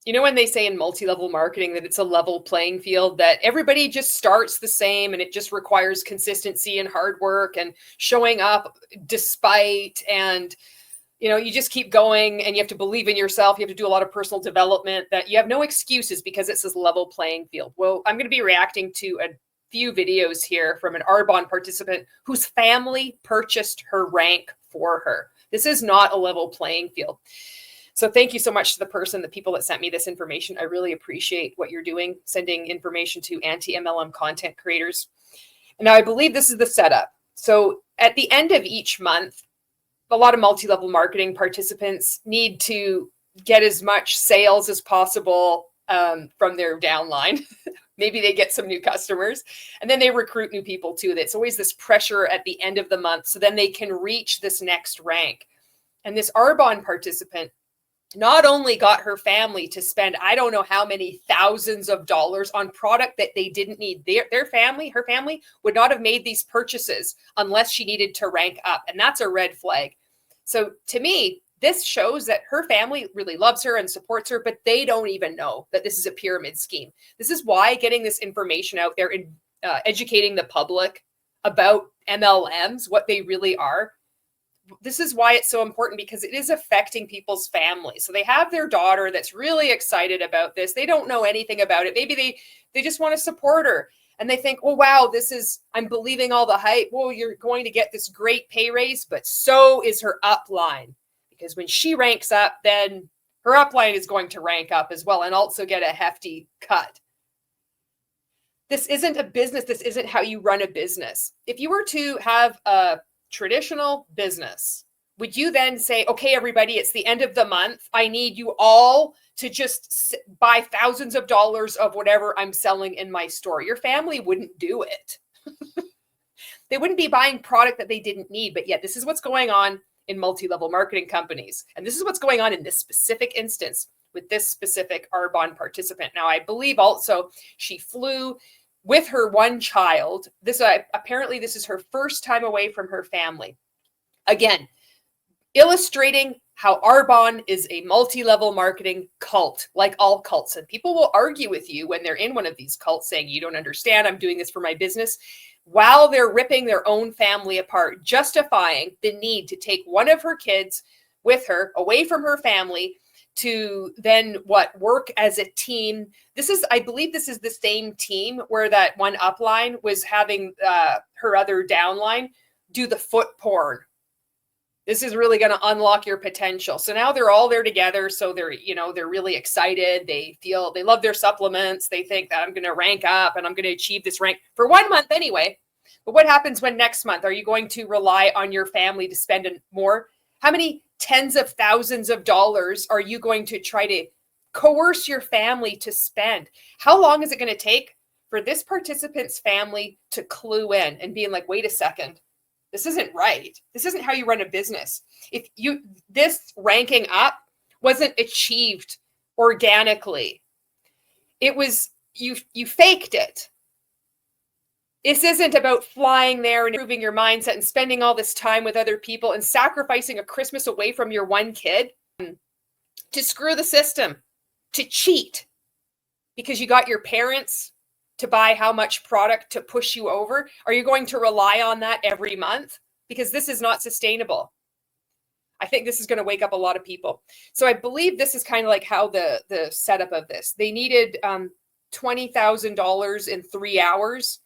You know, when they say in multi-level marketing that it's a level playing field, that everybody just starts the same and it just requires consistency and hard work and showing up despite, and you know, you just keep going and you have to believe in yourself. You have to do a lot of personal development, that you have no excuses because it's this level playing field. Well, I'm going to be reacting to a few videos here from an ARBONNE participant whose family purchased her rank for her. This is not a level playing field. So thank you so much to the people that sent me this information. I really appreciate what you're doing, sending information to anti-MLM content creators. And now I believe this is the setup. So at the end of each month, a lot of multi-level marketing participants need to get as much sales as possible from their downline. Maybe they get some new customers and then they recruit new people too. It's always this pressure at the end of the month, so then they can reach this next rank. And this ARBONNE participant not only got her family to spend, I don't know how many thousands of dollars on product that they didn't need. Her family would not have made these purchases unless she needed to rank up. And that's a red flag. So to me, this shows that her family really loves her and supports her, but they don't even know that this is a pyramid scheme. This is why getting this information out there and educating the public about MLMs, what they really are, this is why it's so important, because it is affecting people's families. So they have their daughter that's really excited about this. They don't know anything about it. Maybe they just want to support her. And they think, oh, wow, I'm believing all the hype. Well, you're going to get this great pay raise, but so is her upline. Because when she ranks up, then her upline is going to rank up as well and also get a hefty cut. This isn't a business. This isn't how you run a business. If you were to have a traditional business, would you then say, okay, everybody, it's the end of the month. I need you all to just buy thousands of dollars of whatever I'm selling in my store? Your family wouldn't do it. They wouldn't be buying product that they didn't need. But yet this is what's going on in multi-level marketing companies. And this is what's going on in this specific instance with this specific ARBONNE participant. Now, I believe also she flew with her one child. Apparently this is her first time away from her family. Again, illustrating how ARBONNE is a multi-level marketing cult, like all cults. And people will argue with you when they're in one of these cults saying, you don't understand, I'm doing this for my business, while they're ripping their own family apart, justifying the need to take one of her kids with her away from her family to then work as a team. I believe this is the same team where that one upline was having her other downline do the foot porn. This is really going to unlock your potential. So now they're all there together. So they're really excited. They love their supplements. They think that I'm going to rank up and I'm going to achieve this rank for 1 month anyway. But what happens when next month? Are you going to rely on your family to spend more? How many tens of thousands of dollars are you going to try to coerce your family to spend? How long is it going to take for this participant's family to clue in and being like, wait a second, this isn't right. This isn't how you run a business. This ranking up wasn't achieved organically. It was, you faked it. This isn't about flying there and improving your mindset and spending all this time with other people and sacrificing a Christmas away from your one kid to screw the system, to cheat because you got your parents to buy how much product to push you over. Are you going to rely on that every month? Because this is not sustainable. I think this is going to wake up a lot of people. So I believe this is kind of like how the setup of this. They needed $20,000 in 3 hours.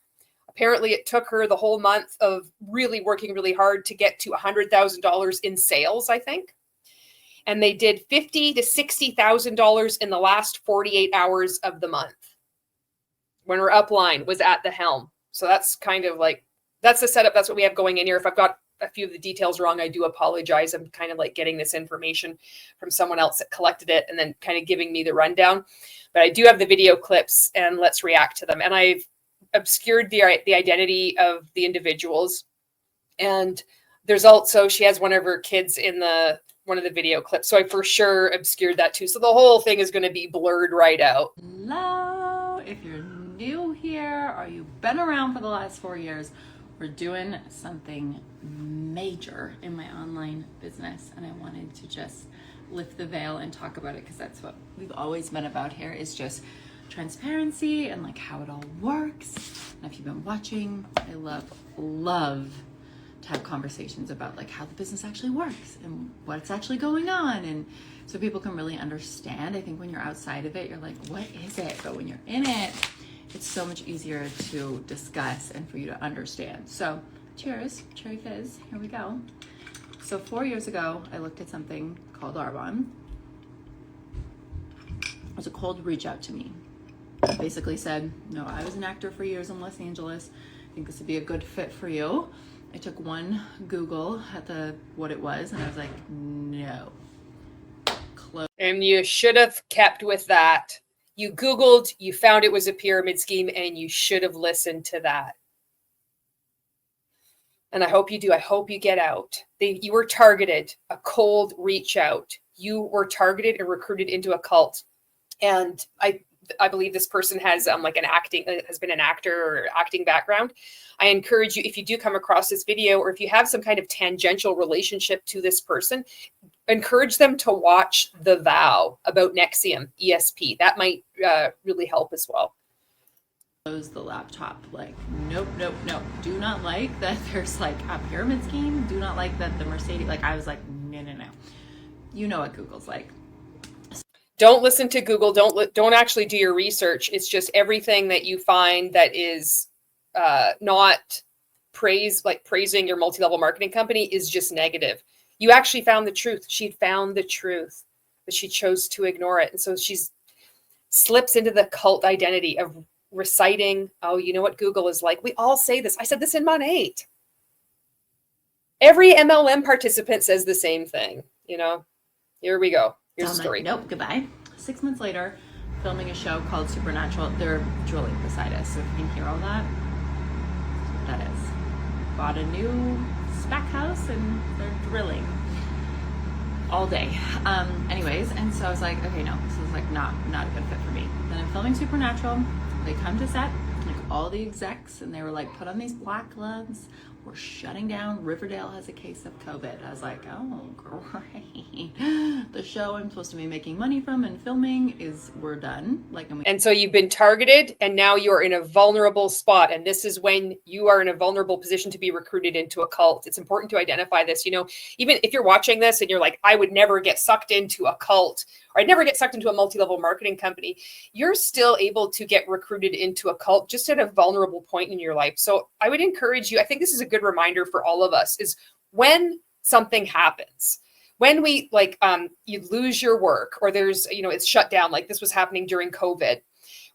Apparently it took her the whole month of really working really hard to get to $100,000 in sales, I think. And they did $50,000 to $60,000 in the last 48 hours of the month when her upline was at the helm. So that's kind of like, that's the setup. That's what we have going in here. If I've got a few of the details wrong, I do apologize. I'm kind of like getting this information from someone else that collected it and then kind of giving me the rundown. But I do have the video clips and let's react to them. And I've obscured the identity of the individuals. And there's also, she has one of her kids in one of the video clips. So I for sure obscured that too. So the whole thing is going to be blurred right out. Hello, if you're new here or you've been around for the last 4 years, we're doing something major in my online business. And I wanted to just lift the veil and talk about it, because that's what we've always been about here, is just transparency and like how it all works. And if you've been watching, I love to have conversations about like how the business actually works and what's actually going on, and so people can really understand. I think when you're outside of it, you're like, what is it? But when you're in it, it's so much easier to discuss and for you to understand. So cheers, cherry fizz, here we go. So 4 years ago, I looked at something called ARBONNE. It was a cold reach out to me. It basically said, no, I was an actor for years in Los Angeles. I think this would be a good fit for you. I took one Google at what it was, and I was like, no. And you should have kept with that. You Googled, you found it was a pyramid scheme, and you should have listened to that. And I hope you do. I hope you get out. You were targeted, a cold reach out. You were targeted and recruited into a cult. And I believe this person has has been an actor or acting background. I encourage you, if you do come across this video, or if you have some kind of tangential relationship to this person, encourage them to watch The Vow about NXIVM ESP. That might really help as well. Close the laptop. Like, nope. Do not like that there's like a pyramid scheme. Do not like that the Mercedes, like I was like, no. You know what Google's like. Don't listen to Google. Don't actually do your research. It's just everything that you find that is not praising your multi-level marketing company is just negative. You actually found the truth. She found the truth, but she chose to ignore it. And so she slips into the cult identity of reciting, oh, you know what Google is like. We all say this. I said this in Mon 8. Every MLM participant says the same thing. Here we go. Here's the story. Nope, goodbye. 6 months later, filming a show called Supernatural. They're drilling beside us, so if you can hear all that, that's what that is. Bought a new spec house and they're drilling all day. Anyways, and so I was like, okay, no, this is like not a good fit for me. Then I'm filming Supernatural. They come to set, like all the execs, and they were like, put on these black gloves. We're shutting down. Riverdale has a case of COVID. I was like, oh, great. The show I'm supposed to be making money from and filming we're done. And so you've been targeted, and now you're in a vulnerable spot. And this is when you are in a vulnerable position to be recruited into a cult. It's important to identify this. Even if you're watching this and you're like, I would never get sucked into a cult, or I'd never get sucked into a multi-level marketing company, you're still able to get recruited into a cult just at a vulnerable point in your life. So I would encourage you, I think this is a good reminder for all of us, is when something happens, when you lose your work, or there's, it's shut down, like this was happening during COVID,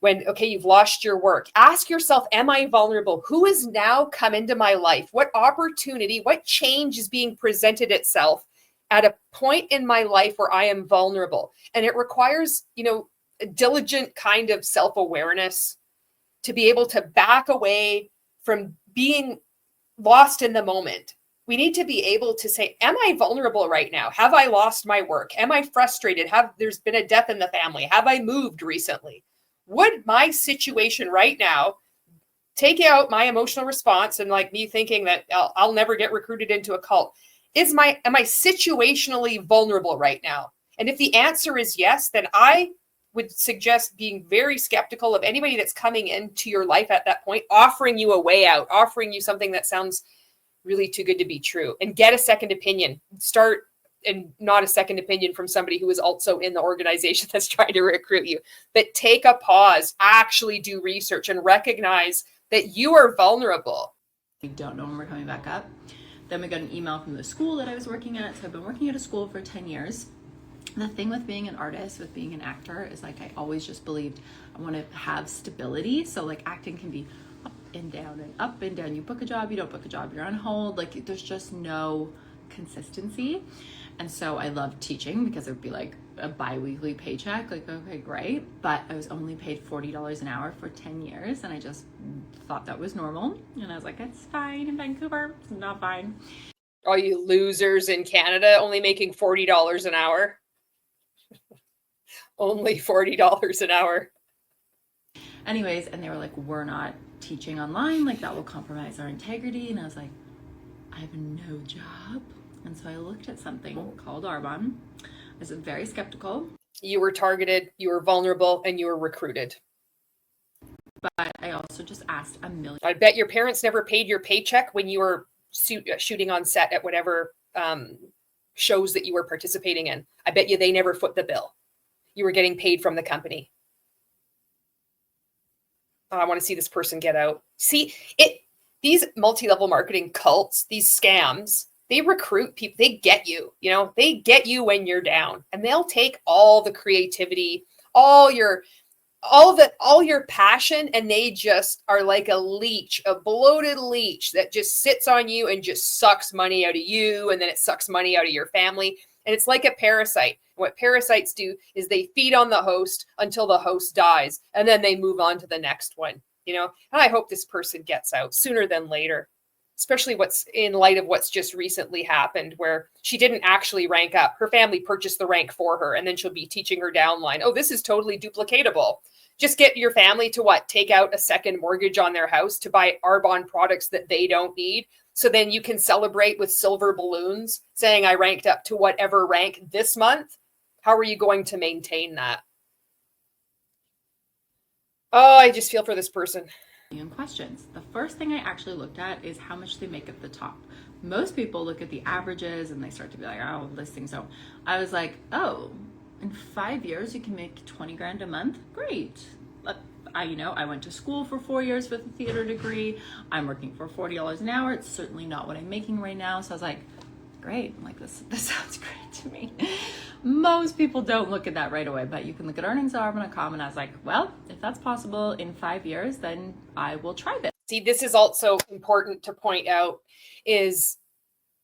when, okay, you've lost your work, ask yourself, am I vulnerable? Who has now come into my life? What opportunity, what change is being presented itself at a point in my life where I am vulnerable? And it requires, a diligent kind of self-awareness to be able to back away from being lost in the moment. We need to be able to say, am I vulnerable right now? Have I lost my work? Am I frustrated? There's been a death in the family? Have I moved recently? Would my situation right now take out my emotional response and like me thinking that I'll never get recruited into a cult? Am I situationally vulnerable right now? And if the answer is yes, then I would suggest being very skeptical of anybody that's coming into your life at that point, offering you a way out, offering you something that sounds really too good to be true. And get a second opinion. Start, and not a second opinion from somebody who is also in the organization that's trying to recruit you. But take a pause, actually do research, and recognize that you are vulnerable. We don't know when we're coming back up. Then we got an email from the school that I was working at. So I've been working at a school for 10 years. The thing with being an artist, with being an actor, is like I always just believed I want to have stability. So like acting can be up and down and up and down. You book a job, you don't book a job, you're on hold. Like there's just no consistency. And so I loved teaching because it would be like a bi-weekly paycheck. Like, okay, great. But I was only paid $40 an hour for 10 years. And I just thought that was normal. And I was like, it's fine in Vancouver. It's not fine. All you losers in Canada only making $40 an hour. Only $40 an hour. Anyways, and they were like, we're not teaching online. Like that will compromise our integrity. And I was like, I have no job. And so I looked at something called ARBONNE. I was very skeptical. You were targeted, you were vulnerable, and you were recruited. But I also just asked a million. I bet your parents never paid your paycheck when you were shooting on set at whatever shows that you were participating in. I bet you they never foot the bill. You were getting paid from the company. Oh, I want to see this person get out. See, these multi-level marketing cults, these scams, they recruit people. They get you, they get you when you're down, and they'll take all the creativity, all your passion, and they just are like a leech, a bloated leech that just sits on you and just sucks money out of you, and then it sucks money out of your family. And it's like a parasite. What parasites do is they feed on the host until the host dies, and then they move on to the next one. And I hope this person gets out sooner than later, especially what's in light of what's just recently happened, where she didn't actually rank up. Her family purchased the rank for her, and then she'll be teaching her downline, oh, this is totally duplicatable. Just get your family to take out a second mortgage on their house to buy ARBONNE products that they don't need. So then you can celebrate with silver balloons saying I ranked up to whatever rank this month. How are you going to maintain that? Oh, I just feel for this person. Questions. The first thing I actually looked at is how much they make at the top. Most people look at the averages and they start to be like, oh, this thing. So I was like, oh, in 5 years, you can make 20 grand a month. Great. I went to school for 4 years with a theater degree. I'm working for $40 an hour. It's certainly not what I'm making right now. So I was like, great. I'm like, this sounds great to me. Most people don't look at that right away, but you can look at earnings.arbonne.com. And I was like, well, if that's possible in 5 years, then I will try this. See, this is also important to point out, is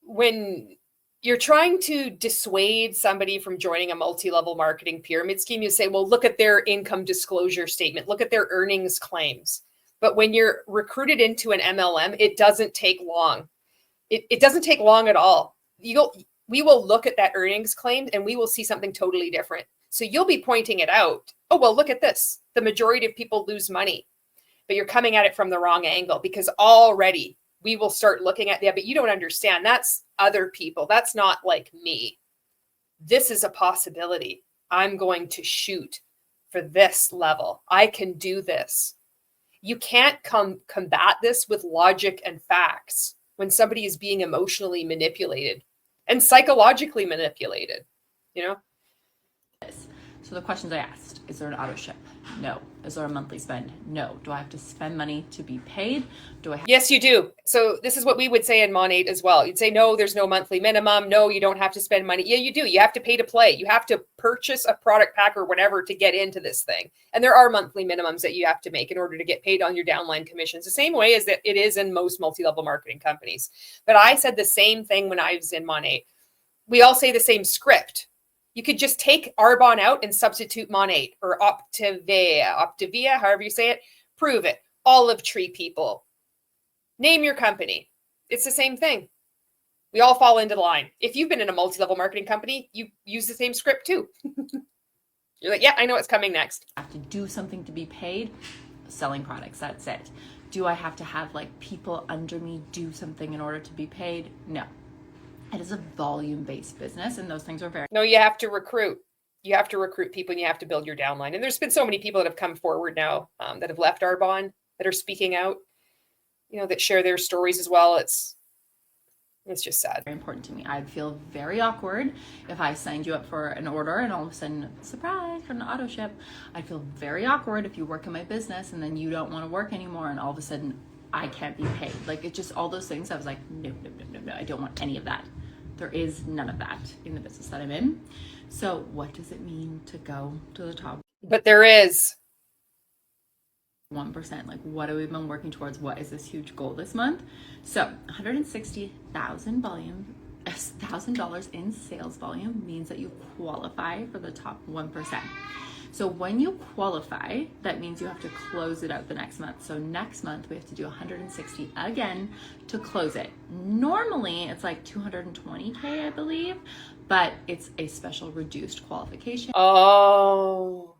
when you're trying to dissuade somebody from joining a multi-level marketing pyramid scheme, you say, well, look at their income disclosure statement, look at their earnings claims. But when you're recruited into an MLM, it doesn't take long. It doesn't take long at all. We will look at that earnings claim and we will see something totally different. So you'll be pointing it out. Oh, well, look at this. The majority of people lose money, but you're coming at it from the wrong angle, because already we will start looking at, yeah, but you don't understand. That's other people. That's not like me. This is a possibility. I'm going to shoot for this level. I can do this. You can't combat this with logic and facts when somebody is being emotionally manipulated and psychologically manipulated, So the questions I asked, is there an auto ship? No. Is there a monthly spend? No. Do I have to spend money to be paid? Yes, you do. So this is what we would say in Mon8 as well. You'd say, no, there's no monthly minimum. No, you don't have to spend money. Yeah, you do. You have to pay to play. You have to purchase a product pack or whatever to get into this thing. And there are monthly minimums that you have to make in order to get paid on your downline commissions, the same way as that it is in most multi-level marketing companies. But I said the same thing when I was in Mon8. We all say the same script. You could just take ARBONNE out and substitute Mon8 or Optivia, however you say it. Prove it. Olive tree people. Name your company. It's the same thing. We all fall into the line. If you've been in a multi-level marketing company, you use the same script too. You're like, yeah, I know what's coming next. I have to do something to be paid. Selling products, that's it. Do I have to have people under me do something in order to be paid? No. It is a volume-based business, and those things are very... No, you have to recruit. You have to recruit people, and you have to build your downline. And there's been so many people that have come forward now that have left ARBONNE, that are speaking out, that share their stories as well. It's just sad. Very important to me. I'd feel very awkward if I signed you up for an order and all of a sudden, surprise, for an auto ship. I'd feel very awkward if you work in my business and then you don't want to work anymore and all of a sudden I can't be paid. It's just all those things. I was like, no, I don't want any of that. There is none of that in the business that I'm in. So what does it mean to go to the top? But there is 1%. What have we been working towards? What is this huge goal this month? So $160,000 in sales volume means that you qualify for the top 1%. So when you qualify, that means you have to close it out the next month. So next month we have to do 160 again to close it. Normally it's like 220K, I believe, but it's a special reduced qualification. Oh,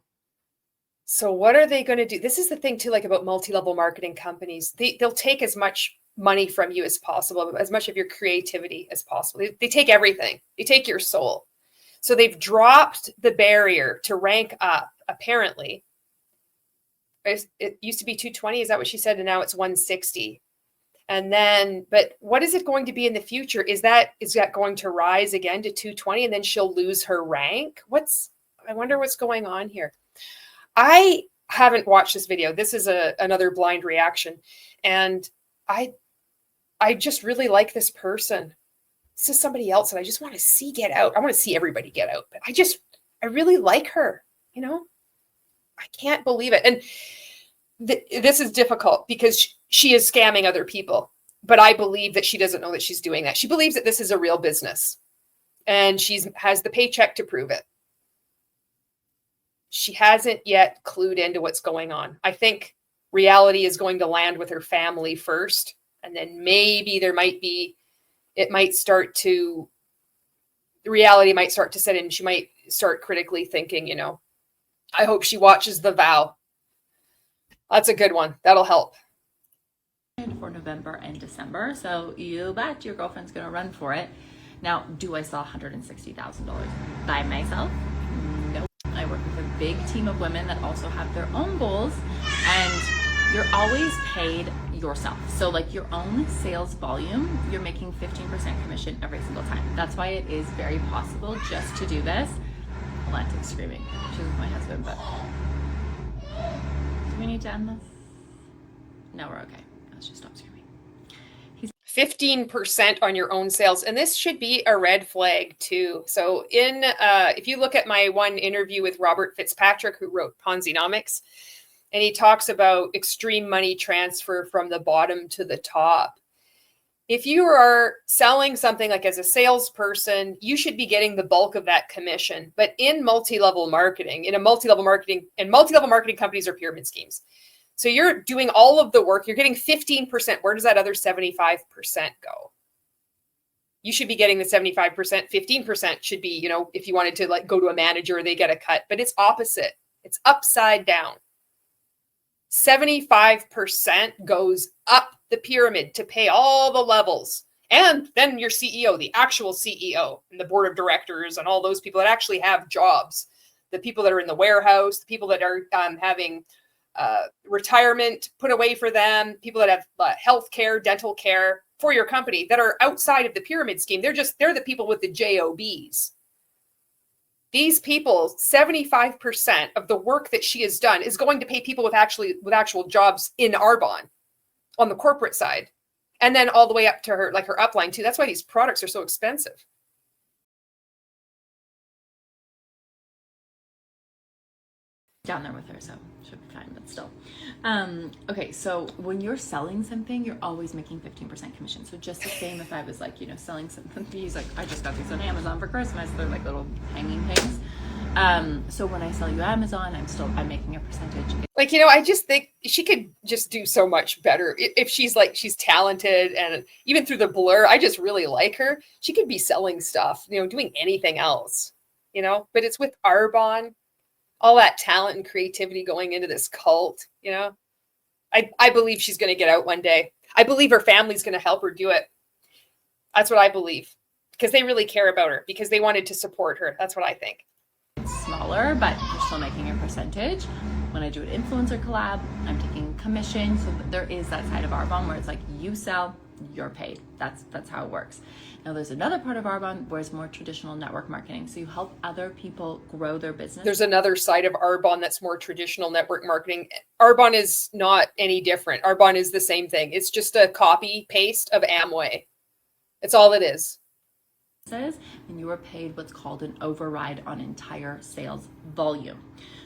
so what are they going to do? This is the thing too, about multi-level marketing companies. They'll take as much money from you as possible, as much of your creativity as possible. They take everything. They take your soul. So they've dropped the barrier to rank up, apparently. It used to be 220, is that what she said? And now it's 160. And then, but what is it going to be in the future? Is that going to rise again to 220 and then she'll lose her rank? I wonder what's going on here. I haven't watched this video. This is another blind reaction. And I just really like this person. This is somebody else that I just want to see get out. I want to see everybody get out, but I really like her, you know? I can't believe it. And this is difficult because she is scamming other people, but I believe that she doesn't know that she's doing that. She believes that this is a real business and has the paycheck to prove it. She hasn't yet clued into what's going on. I think reality is going to land with her family first, and then maybe the reality might start to set in. She might start critically thinking, you know, I hope she watches The Vow. That's a good one. That'll help. For November and December. So you bet your girlfriend's going to run for it. Now, do I sell $160,000 by myself? No. I work with a big team of women that also have their own goals, and you're always paid yourself. So like your own sales volume, you're making 15% commission every single time. That's why it is very possible just to do this. Atlantic's screaming. She's with my husband, but do we need to end this? No, we're okay. Let's just stop screaming. 15% on your own sales. And this should be a red flag too. So if you look at my one interview with Robert Fitzpatrick, who wrote Ponzinomics, and he talks about extreme money transfer from the bottom to the top. If you are selling something like as a salesperson, you should be getting the bulk of that commission. But in multi-level marketing, multi-level marketing companies are pyramid schemes. So you're doing all of the work, you're getting 15%. Where does that other 75% go? You should be getting the 75%. 15% should be, you know, if you wanted to like go to a manager, they get a cut, but it's opposite. It's upside down. 75% goes up the pyramid to pay all the levels. And then your CEO, the actual CEO, and the board of directors, and all those people that actually have jobs, the people that are in the warehouse, the people that are having retirement put away for them, people that have health care, dental care for your company that are outside of the pyramid scheme. They're the people with the JOBs. These people, 75% of the work that she has done is going to pay people with actual jobs in ARBONNE on the corporate side. And then all the way up to her upline too. That's why these products are so expensive. Down there with her, so should be fine, but still. Okay, so when you're selling something, you're always making 15% commission. So just the same if I was like, you know, selling something, these like, I just got these on Amazon for Christmas. They're like little hanging things. So when I sell you Amazon, I'm making a percentage. Like, you know, I just think she could just do so much better. If she's talented, and even through the blur, I just really like her. She could be selling stuff, you know, doing anything else, you know, but it's with ARBONNE. All that talent and creativity going into this cult, you know, I believe she's going to get out one day. I believe her family's going to help her do it. That's what I believe, because they really care about her, because they wanted to support her. That's what I think. It's smaller, but you're still making a percentage. When I do an influencer collab, I'm taking commission. So there is that side of ARBONNE where it's like you sell, you're paid. That's how it works. Now there's another part of ARBONNE where it's more traditional network marketing. So you help other people grow their business. There's another side of ARBONNE that's more traditional network marketing. ARBONNE is not any different. ARBONNE is the same thing. It's just a copy paste of Amway. It's all it is. And you are paid what's called an override on entire sales volume.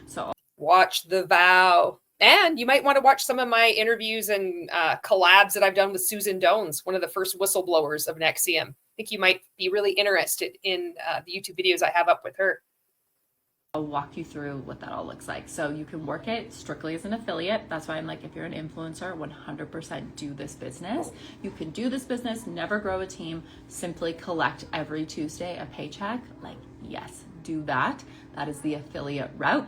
So watch The Vow. And you might want to watch some of my interviews and collabs that I've done with Susan Dones, one of the first whistleblowers of NXIVM. I think you might be really interested in the YouTube videos I have up with her. I'll walk you through what that all looks like. So you can work it strictly as an affiliate. That's why I'm like, if you're an influencer, 100% do this business. You can do this business, never grow a team, simply collect every Tuesday a paycheck. Like, yes, do that. That is the affiliate route.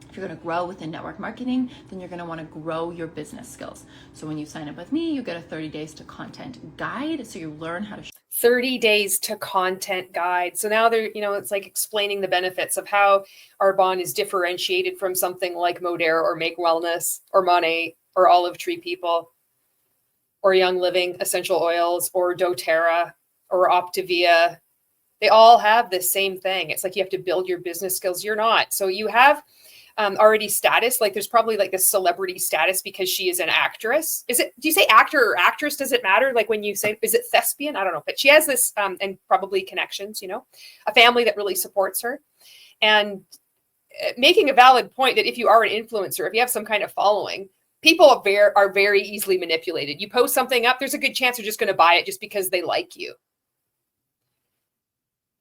If you're going to grow within network marketing, then you're going to want to grow your business skills. So when you sign up with me, you get a 30 days to content guide. So you learn how to 30 days to content guide. So now they're, it's like explaining the benefits of how ARBONNE is differentiated from something like Modere or Make Wellness or Monet or Olive Tree People or Young Living Essential Oils or doTERRA or Optavia. They all have the same thing. It's like you have to build your business skills. You're not. So you have already status. Like there's probably like this celebrity status because she is an actress. Do you say actor or actress? Does it matter? Like when you say, is it thespian? I don't know, but she has this and probably connections, a family that really supports her. And making a valid point that if you are an influencer, if you have some kind of following, people are very easily manipulated. You post something up, there's a good chance they're just going to buy it just because they like you.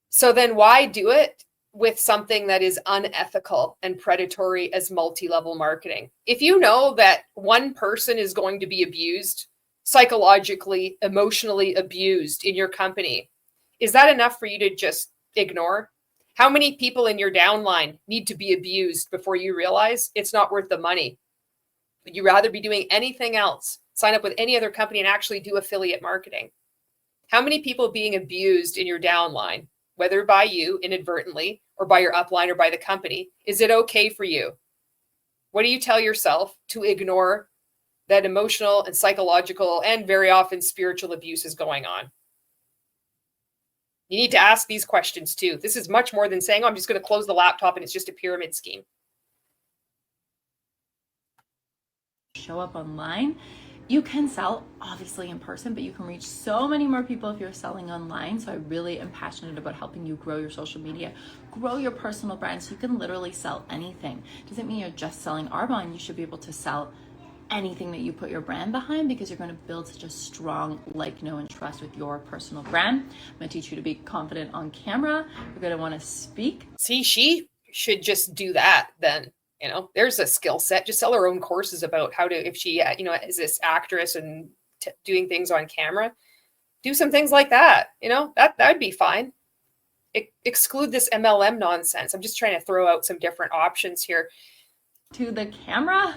So then why do it with something that is unethical and predatory as multi-level marketing? If you know that one person is going to be abused, psychologically, emotionally abused in your company, is that enough for you to just ignore? How many people in your downline need to be abused before you realize it's not worth the money? Would you rather be doing anything else? Sign up with any other company and actually do affiliate marketing. How many people being abused in your downline, whether by you inadvertently or by your upline or by the company, is it okay for you? What do you tell yourself to ignore that emotional and psychological and very often spiritual abuse is going on? You need to ask these questions too. This is much more than saying, oh, I'm just going to close the laptop and it's just a pyramid scheme. Show up online. You can sell obviously in person, but you can reach so many more people if you're selling online. So I really am passionate about helping you grow your social media, grow your personal brand so you can literally sell anything. Doesn't mean you're just selling ARBONNE. You should be able to sell anything that you put your brand behind because you're going to build such a strong like, know, and trust with your personal brand. I'm going to teach you to be confident on camera. You're going to want to speak. See, she should just do that then. There's a skill set. Just sell her own courses about how to, if she, is this actress and doing things on camera, do some things like that. That'd be fine. Exclude this MLM nonsense. I'm just trying to throw out some different options here. To the camera.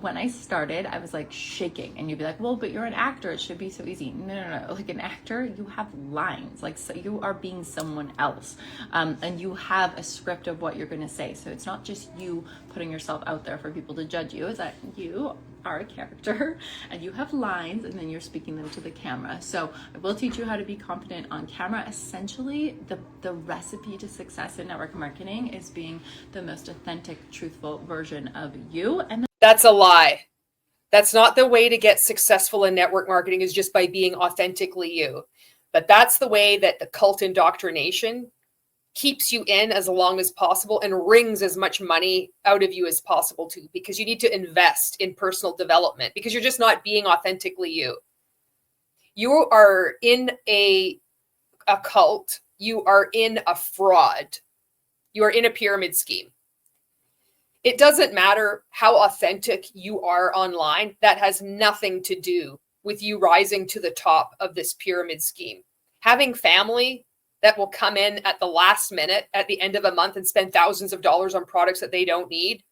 When I started, I was like shaking, and you'd be like, well, but you're an actor, it should be so easy. No. Like an actor, you have lines, like, so you are being someone else, and you have a script of what you're going to say. So it's not just you putting yourself out there for people to judge you. It's that you are a character and you have lines, and then you're speaking them to the camera. So I will teach you how to be confident on camera. Essentially, the recipe to success in network marketing is being the most authentic, truthful version of you. And that's a lie. That's not the way to get successful in network marketing, is just by being authentically you. But that's the way that the cult indoctrination keeps you in as long as possible and wrings as much money out of you as possible too, because you need to invest in personal development because you're just not being authentically you. You are in a cult. You are in a fraud. You are in a pyramid scheme. It doesn't matter how authentic you are online. That has nothing to do with you rising to the top of this pyramid scheme. Having family that will come in at the last minute at the end of a month and spend thousands of dollars on products that they don't need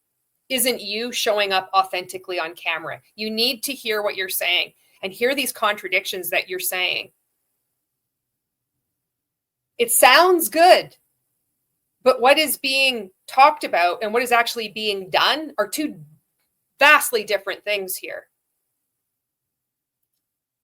isn't you showing up authentically on camera. You need to hear what you're saying and hear these contradictions that you're saying. It sounds good, but what is being talked about and what is actually being done are two vastly different things here.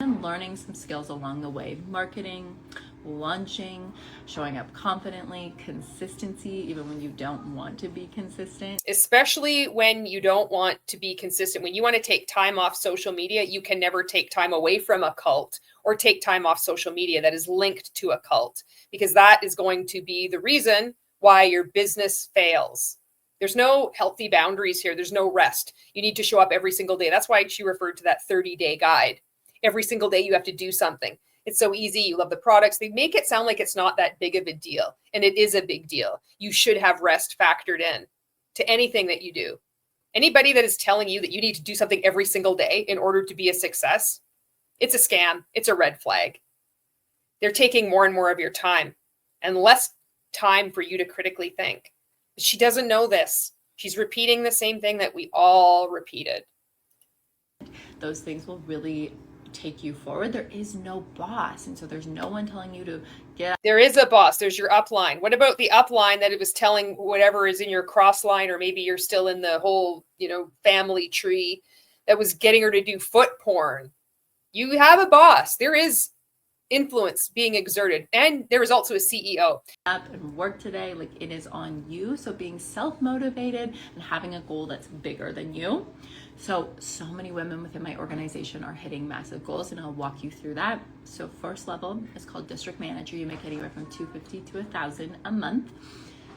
And learning some skills along the way: marketing, launching, showing up confidently, consistency, even when you don't want to be consistent. Especially when you don't want to be consistent. When you want to take time off social media, you can never take time away from a cult or take time off social media that is linked to a cult, because that is going to be the reason why your business fails. There's no healthy boundaries here. There's no rest. You need to show up every single day. That's why she referred to that 30-day guide. Every single day you have to do something. It's so easy. You love the products. They make it sound like it's not that big of a deal. And it is a big deal. You should have rest factored in to anything that you do. Anybody that is telling you that you need to do something every single day in order to be a success, it's a scam. It's a red flag. They're taking more and more of your time and less time for you to critically think. She doesn't know this. She's repeating the same thing that we all repeated. Those things will really take you forward. There is no boss. And so there's no one telling you to get. There is a boss. There's your upline. What about the upline that it was telling whatever is in your cross line, or maybe you're still in the whole, family tree that was getting her to do foot porn? You have a boss. There is influence being exerted. And there is also a CEO. Up and work today, like it is on you. So being self-motivated and having a goal that's bigger than you. So many women within my organization are hitting massive goals, and I'll walk you through that. So first level is called district manager. You make anywhere from $250 to $1,000 a month.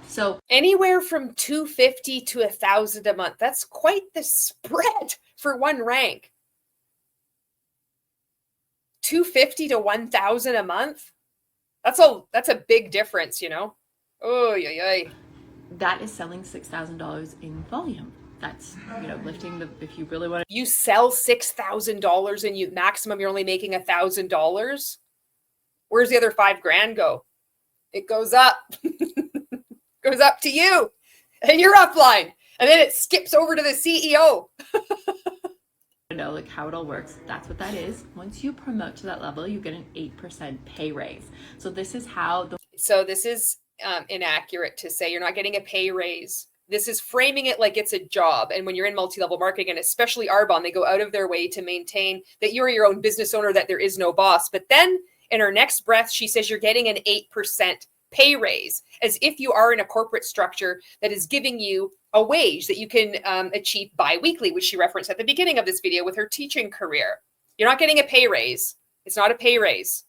So anywhere from $250 to $1,000 a month. That's quite the spread for one rank. $250 to $1,000 a month. That's a big difference, Oh, yeah. That is selling $6,000 in volume. That's, lifting if you really want to. You sell $6,000 and maximum you're only making $1,000. Where's the other $5,000 go? It goes up. Goes up to you and your upline. And then it skips over to the CEO. Know like how it all works. That's what that is. Once you promote to that level, you get an 8% pay raise. So this is how this is inaccurate to say you're not getting a pay raise. This is framing it like it's a job. And when you're in multi-level marketing, and especially ARBONNE, they go out of their way to maintain that you're your own business owner, that there is no boss. But then in her next breath, she says you're getting an 8% pay raise, as if you are in a corporate structure that is giving you a wage that you can achieve bi-weekly, which she referenced at the beginning of this video with her teaching career. You're not getting a pay raise. It's not a pay raise.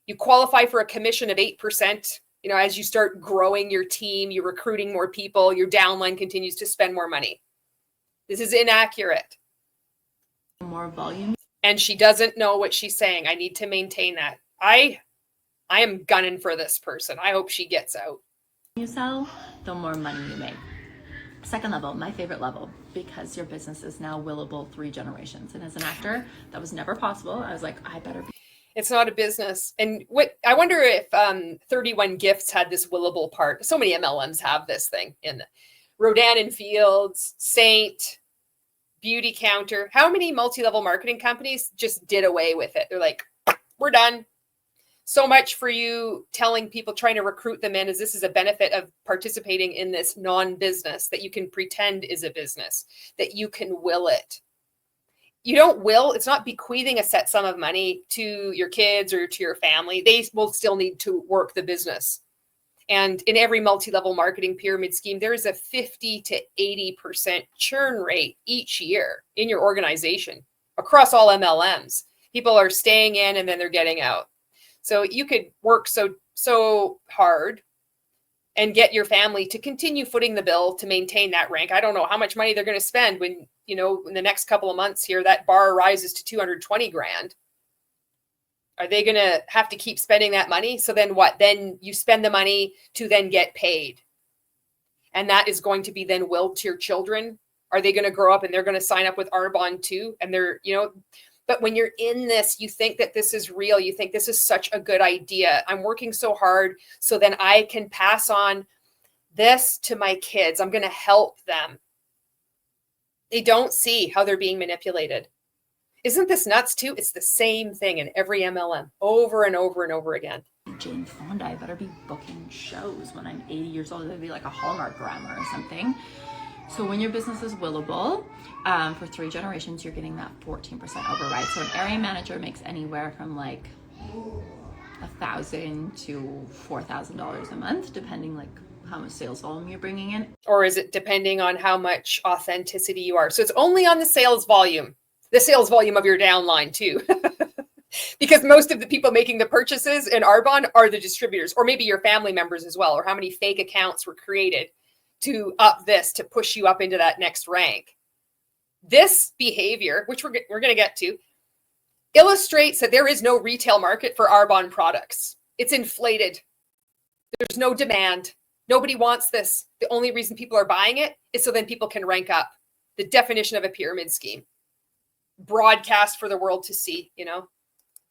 You qualify for a commission of 8%. As you start growing your team, you're recruiting more people, your downline continues to spend more money. This is inaccurate. More volume. And she doesn't know what she's saying. I need to maintain that. I am gunning for this person. I hope she gets out. You sell, the more money you make. Second level, my favorite level, because your business is now willable 3 generations. And as an actor, that was never possible. I was like, I better be. It's not a business. And I wonder if 31 Gifts had this willable part. So many MLMs have this thing in Rodan and Fields, Saint, Beauty Counter. How many multi-level marketing companies just did away with it? They're like, we're done. So much for you telling people, trying to recruit them in, as this is a benefit of participating in this non-business that you can pretend is a business, that you can will it. You don't will, it's not bequeathing a set sum of money to your kids or to your family. They will still need to work the business. And in every multi-level marketing pyramid scheme, there is a 50 to 80% churn rate each year in your organization across all MLMs. People are staying in and then they're getting out. So you could work so hard and get your family to continue footing the bill to maintain that rank. I don't know how much money they're going to spend when, in the next couple of months here, that bar rises to $220,000. Are they going to have to keep spending that money? So then what? Then you spend the money to then get paid. And that is going to be then willed to your children. Are they going to grow up and they're going to sign up with ARBONNE too? And they're, but when you're in this, you think that this is real. You think this is such a good idea. I'm working so hard so then I can pass on this to my kids. I'm going to help them. They don't see how they're being manipulated. Isn't this nuts too? It's the same thing in every MLM over and over and over again. Jane Fonda, I better be booking shows when I'm 80 years old. It'd be like a Hallmark drama or something. So when your business is willable, for 3 generations, you're getting that 14% override. So an area manager makes anywhere from like $1,000 to $4,000 a month, depending like how much sales volume you're bringing in. Or is it depending on how much authenticity you are? So it's only on the sales volume of your downline too. Because most of the people making the purchases in ARBONNE are the distributors, or maybe your family members as well, or how many fake accounts were created to up this, to push you up into that next rank. This behavior, which we're going to get to, illustrates that there is no retail market for ARBONNE products. It's inflated. There's no demand. Nobody wants this. The only reason people are buying it is so then people can rank up. The definition of a pyramid scheme. Broadcast for the world to see,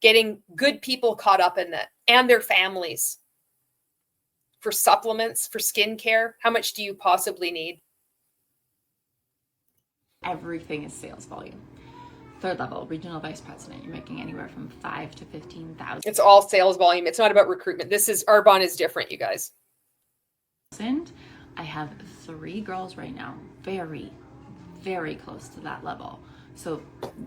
getting good people caught up in that and their families. For supplements, for skincare, how much do you possibly need? Everything is sales volume. Third level, regional vice president, you're making anywhere from 5 to 15,000. It's all sales volume. It's not about recruitment. ARBONNE is different, you guys. I have 3 girls right now, very, very close to that level. So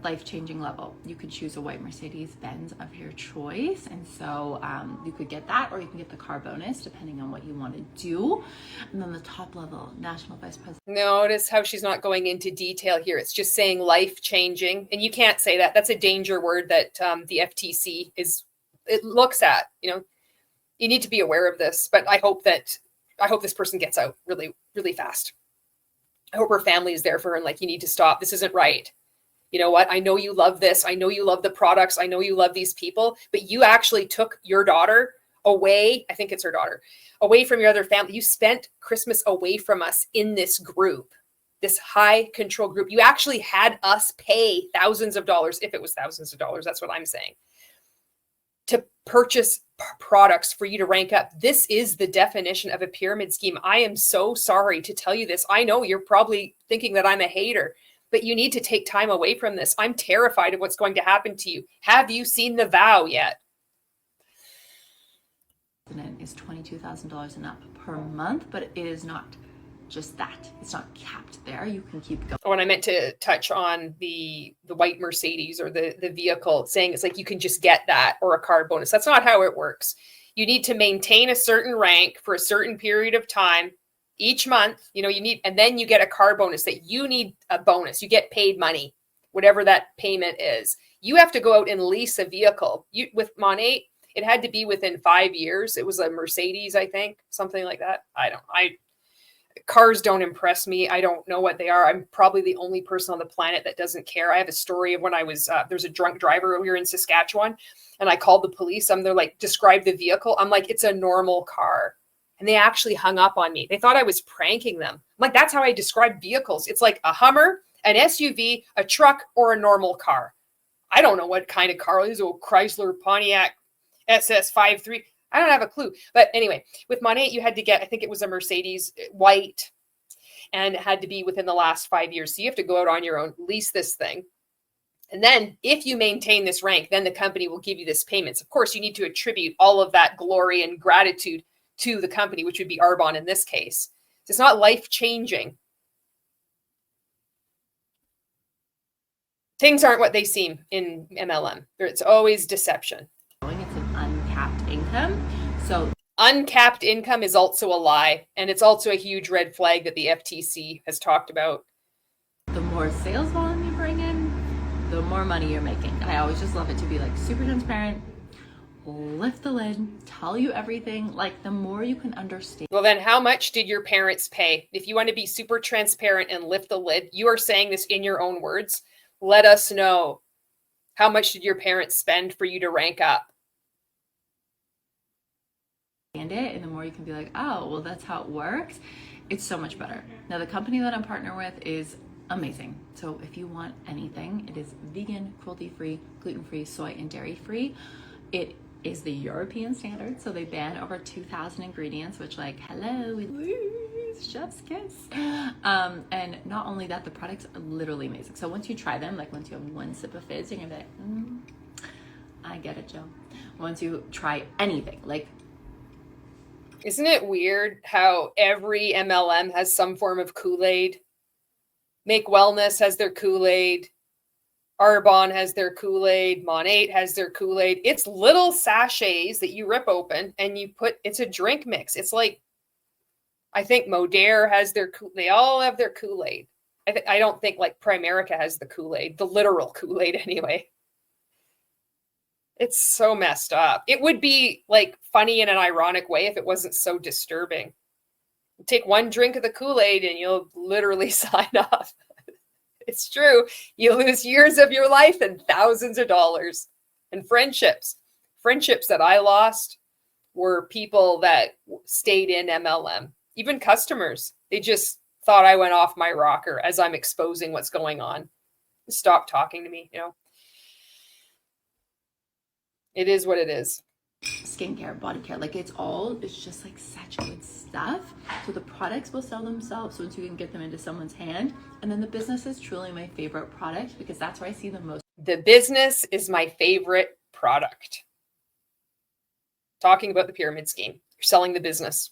life-changing level. You could choose a white Mercedes-Benz of your choice. And so you could get that, or you can get the car bonus, depending on what you want to do. And then the top level, national vice president. Notice how she's not going into detail here. It's just saying life-changing. And you can't say that. That's a danger word that the FTC it looks at. You know, you need to be aware of this. But I hope this person gets out really, really fast. I hope her family is there for her and like, you need to stop. This isn't right. You know what? I know you love this. I know you love the products. I know you love these people, but you actually took your daughter away. I think it's her daughter, away from your other family. You spent Christmas away from us in this group, this high control group. You actually had us pay thousands of dollars, if it was thousands of dollars. That's what I'm saying, to purchase products for you to rank up. This is the definition of a pyramid scheme. I am so sorry to tell you this. I know you're probably thinking that I'm a hater, but you need to take time away from this. I'm terrified of what's going to happen to you. Have you seen the vow yet? Is $22,000 and up per month, but it is not just that. It's not capped there. You can keep going. Oh, and I meant to touch on the white Mercedes or the vehicle, saying it's like you can just get that or a car bonus. That's not how it works. You need to maintain a certain rank for a certain period of time each month. You know, and then you get a car bonus that you need a bonus. You get paid money, whatever that payment is. You have to go out and lease a vehicle. With Monate, it had to be within 5 years. It was a Mercedes, I think, something like that. Cars don't impress me. I don't know what they are. I'm probably the only person on the planet that doesn't care. I have a story of when I was, there's a drunk driver over here in Saskatchewan, and I called the police. They're like, describe the vehicle. I'm like, it's a normal car. And they actually hung up on me. They thought I was pranking them. I'm like, that's how I describe vehicles. It's like a Hummer, an SUV, a truck, or a normal car. I don't know what kind of car it is. A Chrysler Pontiac SS53. I don't have a clue. But anyway, with Monate, you had to get, I think it was a Mercedes white, and it had to be within the last 5 years. So you have to go out on your own, lease this thing. And then if you maintain this rank, then the company will give you this payments. Of course, you need to attribute all of that glory and gratitude to the company, which would be ARBONNE in this case. It's not life-changing. Things aren't what they seem in MLM. It's always deception. It's an uncapped income. So uncapped income is also a lie. And it's also a huge red flag that the FTC has talked about. The more sales volume you bring in, the more money you're making. And I always just love it to be like super transparent, lift the lid, tell you everything. Like, the more you can understand. Well, then how much did your parents pay? If you want to be super transparent and lift the lid, you are saying this in your own words. Let us know. How much did your parents spend for you to rank up? And the more you can be like, oh, well, that's how it works. It's so much better. Now, the company that I'm partnered with is amazing. So if you want anything, it is vegan, cruelty-free, gluten-free, soy, and dairy-free. It is the European standard. So they ban over 2,000 ingredients, which, like, hello, chef's kiss. And not only that, the products are literally amazing. So once you try them, like once you have one sip of fizz, you're gonna be like, I get it, Joe. Once you try anything, like, isn't it weird how every MLM has some form of Kool-Aid? Make Wellness has their Kool-Aid. ARBONNE has their Kool-Aid. Monate has their Kool-Aid. It's little sachets that you rip open and you put, it's a drink mix. It's like, I think Modere has their, they all have their Kool-Aid. I don't think like Primerica has the Kool-Aid, the literal Kool-Aid anyway. It's so messed up. It would be like funny in an ironic way if it wasn't so disturbing. Take one drink of the Kool-Aid and you'll literally sign off. It's true. You lose years of your life and thousands of dollars. And friendships. Friendships that I lost were people that stayed in MLM. Even customers. They just thought I went off my rocker as I'm exposing what's going on. Stop talking to me, you know. It is what it is. skincare, body care, like it's just like such good stuff. So the products will sell themselves once you can get them into someone's hand. And then the business is truly my favorite product because that's where I see the most. The business is my favorite product. Talking about the pyramid scheme, you're selling the business.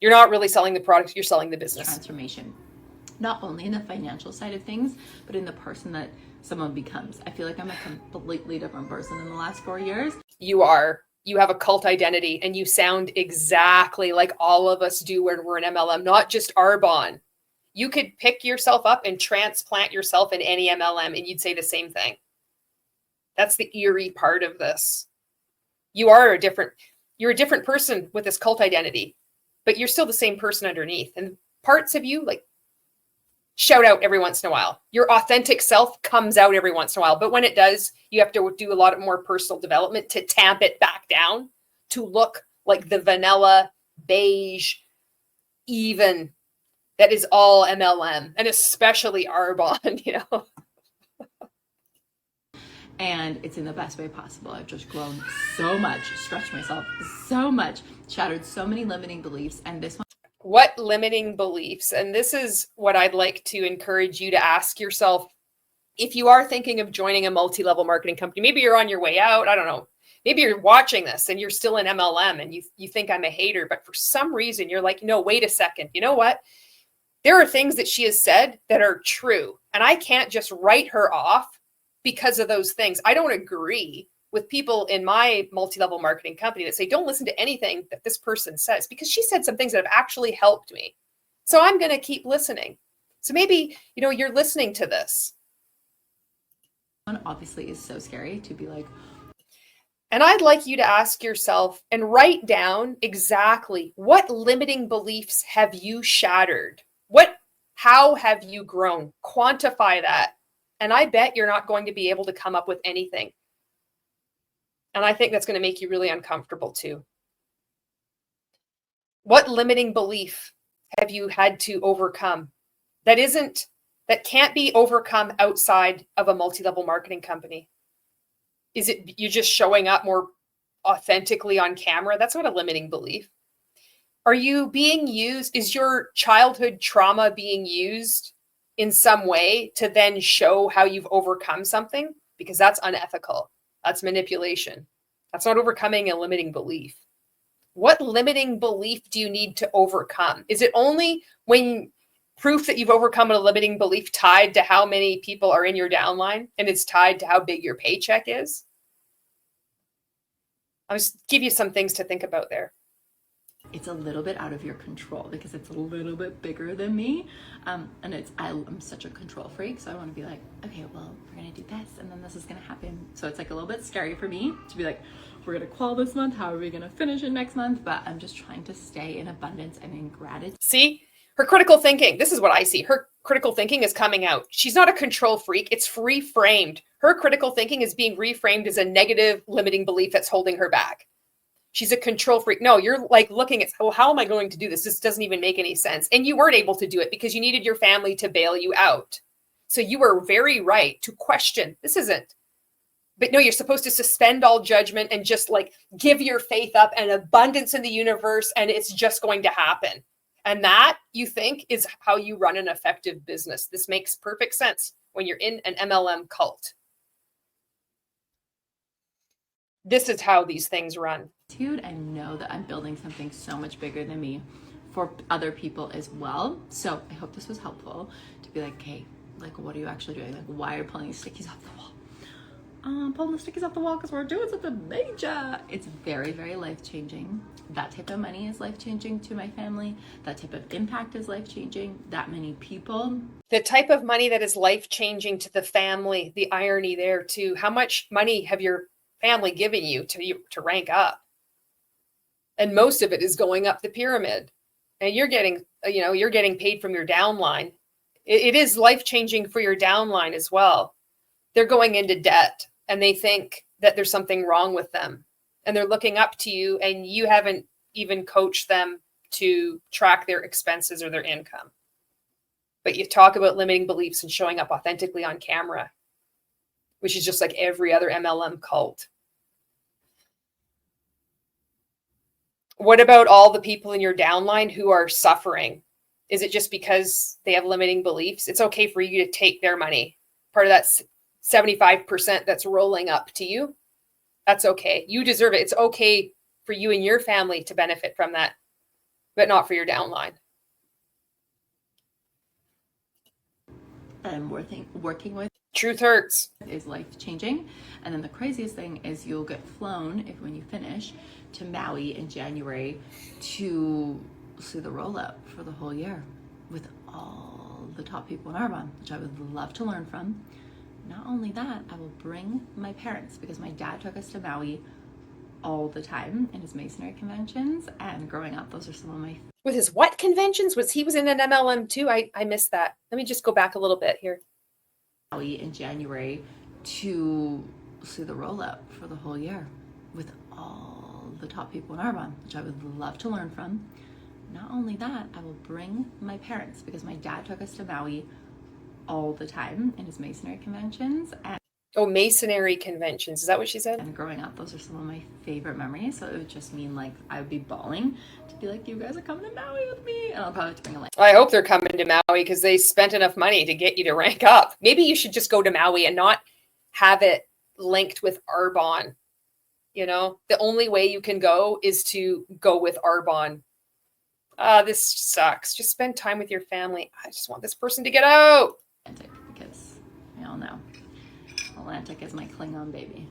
You're not really selling the product, you're selling the business. Transformation, not only in the financial side of things, but in the person that someone becomes. I feel like I'm a completely different person in the last 4 years. You have a cult identity and you sound exactly like all of us do when we're an MLM, not just ARBONNE. You could pick yourself up and transplant yourself in any MLM and you'd say the same thing. That's the eerie part of this. You're a different person with this cult identity, but you're still the same person underneath. And parts of you like shout out every once in a while. Your authentic self comes out every once in a while. But when it does, you have to do a lot more personal development to tamp it back down to look like the vanilla, beige, even that is all MLM and especially ARBONNE, you know. And it's in the best way possible. I've just grown so much, stretched myself so much, shattered so many limiting beliefs. And this one. What limiting beliefs? And this is what I'd like to encourage you to ask yourself. If you are thinking of joining a multi-level marketing company, maybe you're on your way out. I don't know. Maybe you're watching this and you're still in MLM and you think I'm a hater, but for some reason you're like, no, wait a second. You know what? There are things that she has said that are true. And I can't just write her off because of those things. I don't agree with people in my multi-level marketing company that say, don't listen to anything that this person says, because she said some things that have actually helped me. So I'm going to keep listening. So maybe, you know, you're listening to this. Obviously is so scary to be like. And I'd like you to ask yourself and write down exactly what limiting beliefs have you shattered? How have you grown? Quantify that. And I bet you're not going to be able to come up with anything. And I think that's going to make you really uncomfortable too. What limiting belief have you had to overcome that can't be overcome outside of a multi-level marketing company? Is it you just showing up more authentically on camera? That's not a limiting belief. Are you being used? Is your childhood trauma being used in some way to then show how you've overcome something? Because that's unethical. That's manipulation. That's not overcoming a limiting belief. What limiting belief do you need to overcome? Is it only when proof that you've overcome a limiting belief tied to how many people are in your downline and it's tied to how big your paycheck is? I'll just give you some things to think about there. It's a little bit out of your control because it's a little bit bigger than me. And I'm such a control freak. So I want to be like, okay, well, we're going to do this and then this is going to happen. So it's like a little bit scary for me to be like, we're going to qual this month. How are we going to finish it next month? But I'm just trying to stay in abundance and in gratitude. See, her critical thinking. This is what I see. Her critical thinking is coming out. She's not a control freak. It's reframed. Her critical thinking is being reframed as a negative limiting belief that's holding her back. She's a control freak. No, you're like looking at, oh, how am I going to do this? This doesn't even make any sense. And you weren't able to do it because you needed your family to bail you out. So you were very right to question. This isn't. But no, you're supposed to suspend all judgment and just like give your faith up and abundance in the universe, and it's just going to happen. And that, you think, is how you run an effective business. This makes perfect sense when you're in an MLM cult. This is how these things run. And know that I'm building something so much bigger than me for other people as well. So I hope this was helpful to be like, okay, like, what are you actually doing? Like, why are you pulling stickies off the wall? Pulling the stickies off the wall because we're doing something major. It's very, very life-changing. That type of money is life-changing to my family. That type of impact is life-changing. That many people. The type of money that is life-changing to the family, the irony there too. How much money have your family given you to rank up? And most of it is going up the pyramid. And you're getting paid from your downline. It is life-changing for your downline as well. They're going into debt and they think that there's something wrong with them. And they're looking up to you and you haven't even coached them to track their expenses or their income. But you talk about limiting beliefs and showing up authentically on camera, which is just like every other MLM cult. What about all the people in your downline who are suffering? Is it just because they have limiting beliefs? It's okay for you to take their money. Part of that 75% that's rolling up to you. That's okay. You deserve it. It's okay for you and your family to benefit from that, but not for your downline. I'm working with Truth hurts. is life-changing. And then the craziest thing is you'll get flown, if when you finish, to Maui in January to see the roll-up for the whole year with all the top people in ARBONNE, which I would love to learn from. Not only that, I will bring my parents, because my dad took us to Maui all the time in his masonry conventions, and growing up, those are some of my With his what conventions? He was in an MLM too? I missed that. Let me just go back a little bit here. Maui in January to see the roll-up for the whole year with all the top people in ARBONNE, which I would love to learn from. Not only that, I will bring my parents, because my dad took us to Maui all the time in his masonry conventions. And oh, masonry conventions. Is that what she said? And growing up, those are some of my favorite memories. So it would just mean like I would be bawling to be like, you guys are coming to Maui with me. And I'll probably have to bring a lamp. I hope they're coming to Maui because they spent enough money to get you to rank up. Maybe you should just go to Maui and not have it linked with ARBONNE. You know, the only way you can go is to go with ARBONNE. This sucks. Just spend time with your family. I just want this person to get out. Atlantic, because we all know Atlantic is my Klingon baby.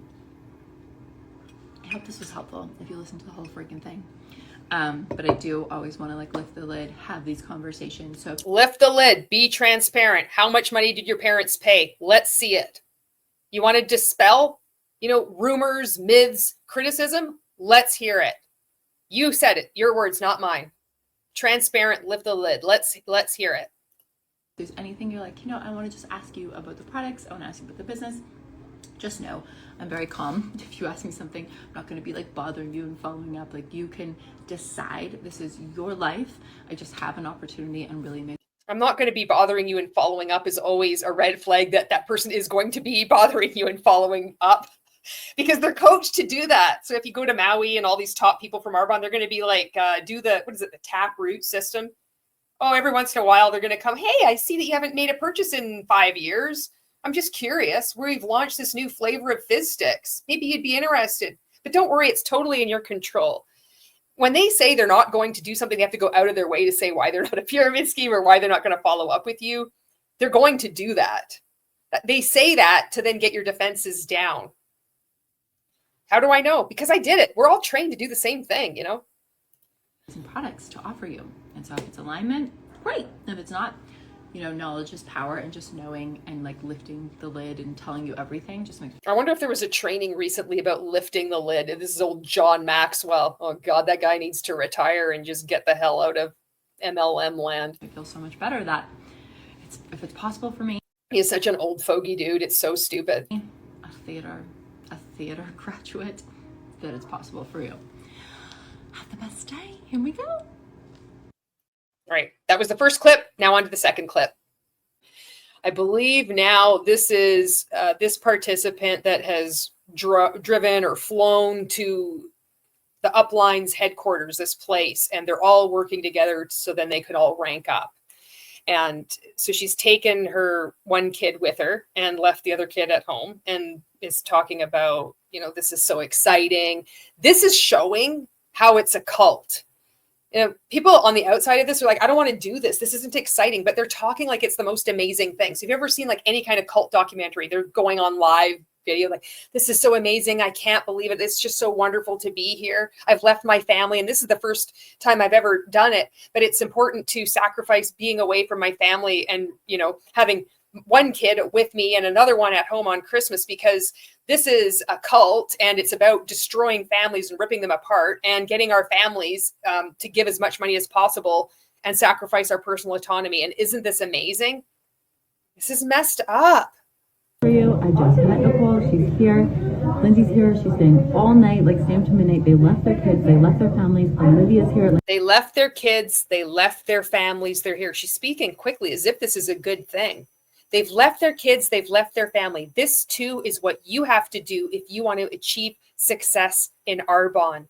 I hope this was helpful if you listen to the whole freaking thing. But I do always want to like lift the lid, have these conversations. So lift the lid, be transparent. How much money did your parents pay? Let's see it. You want to dispel, rumors, myths, criticism? Let's hear it. You said it, your words, not mine. Transparent, lift the lid. Let's hear it. If there's anything you're like, I want to just ask you about the products, I want to ask you about the business, just know I'm very calm. If you ask me something, I'm not going to be like bothering you and following up. Like you can decide, this is your life. I just have an opportunity and really make. I'm not going to be bothering you and following up is always a red flag that person is going to be bothering you and following up because they're coached to do that. So if you go to Maui and all these top people from ARBONNE, they're going to be like, do the taproot system. Oh, every once in a while, they're going to come, hey, I see that you haven't made a purchase in 5 years. I'm just curious. We've launched this new flavor of fizz sticks. Maybe you'd be interested. But don't worry, it's totally in your control. When they say they're not going to do something, they have to go out of their way to say why they're not a pyramid scheme or why they're not going to follow up with you. They're going to do that. They say that to then get your defenses down. How do I know? Because I did it. We're all trained to do the same thing, Some products to offer you. And so if it's alignment, great. If it's not, knowledge is power, and just knowing and like lifting the lid and telling you everything just makes. I wonder if there was a training recently about lifting the lid. This is old John Maxwell. Oh God, that guy needs to retire and just get the hell out of MLM land. I feel so much better that if it's possible for me. He's such an old fogey dude. It's so stupid. A theater graduate, that it's possible for you. Have the best day. Here we go. All right, that was the first clip. Now on to the second clip. I believe now this is this participant that has driven or flown to the upline's headquarters, this place, and they're all working together so then they could all rank up. And so she's taken her one kid with her and left the other kid at home and is talking about, this is so exciting. This is showing how it's a cult. People on the outside of this are like, I don't want to do this. This isn't exciting, but they're talking like it's the most amazing thing. So if you've ever seen like any kind of cult documentary, they're going on live video, like, this is so amazing. I can't believe it. It's just so wonderful to be here. I've left my family and this is the first time I've ever done it, but it's important to sacrifice being away from my family and, having one kid with me and another one at home on Christmas because this is a cult and it's about destroying families and ripping them apart and getting our families to give as much money as possible and sacrifice our personal autonomy. And isn't this amazing? This is messed up. For you, I just met Nicole. She's here. Lindsay's here. She's staying all night, like Sam to midnight. They left their kids. They left their families. Olivia's here. They left their kids. They left their families. They're here. She's speaking quickly as if this is a good thing. They've left their kids. They've left their family. This too is what you have to do if you want to achieve success in ARBONNE.